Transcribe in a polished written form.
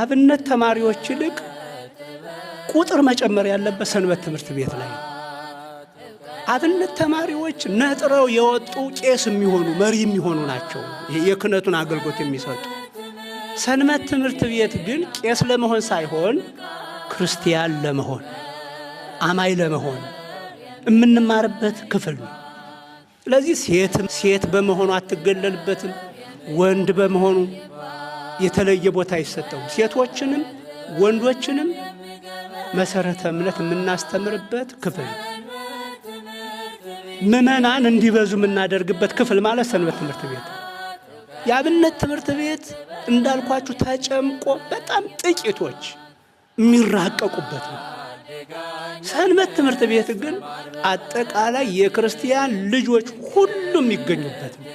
አብነት ተማሪዎች ይልቅ ቁጥር መጨመር ያለበት ሰንበት ትምህርት ቤት ላይ ነው። አብነት ተማሪዎች ነጥረው የወጡ ቄስ የሚሆኑ መሪ የሚሆኑ ናቸው፣ የክህነቱን አገልግሎት የሚሰጡ። ሰንበት ትምህርት ቤት ግን ቄስ ለመሆን ሳይሆን ክርስቲያን ለመሆን አማይ ለመሆን የምንማርበት ክፍል ነው። ስለዚህ ሴት በመሆኑ አትገለልበትም፣ ወንድ በመሆኑ የተለየ ቦታ ይሰጠው። ሴቶችንም ወንዶችንም መሰረተ እምነት የምናስተምርበት ክፍል፣ ምዕመናን እንዲበዙ የምናደርግበት ክፍል ማለት ሰንበት ትምህርት ቤት። የአብነት ትምህርት ቤት እንዳልኳችሁ ተጨምቆ በጣም ጥቂቶች የሚራቀቁበት ነው። ሰንበት ትምህርት ቤት ግን አጠቃላይ የክርስቲያን ልጆች ሁሉም የሚገኙበት ነው።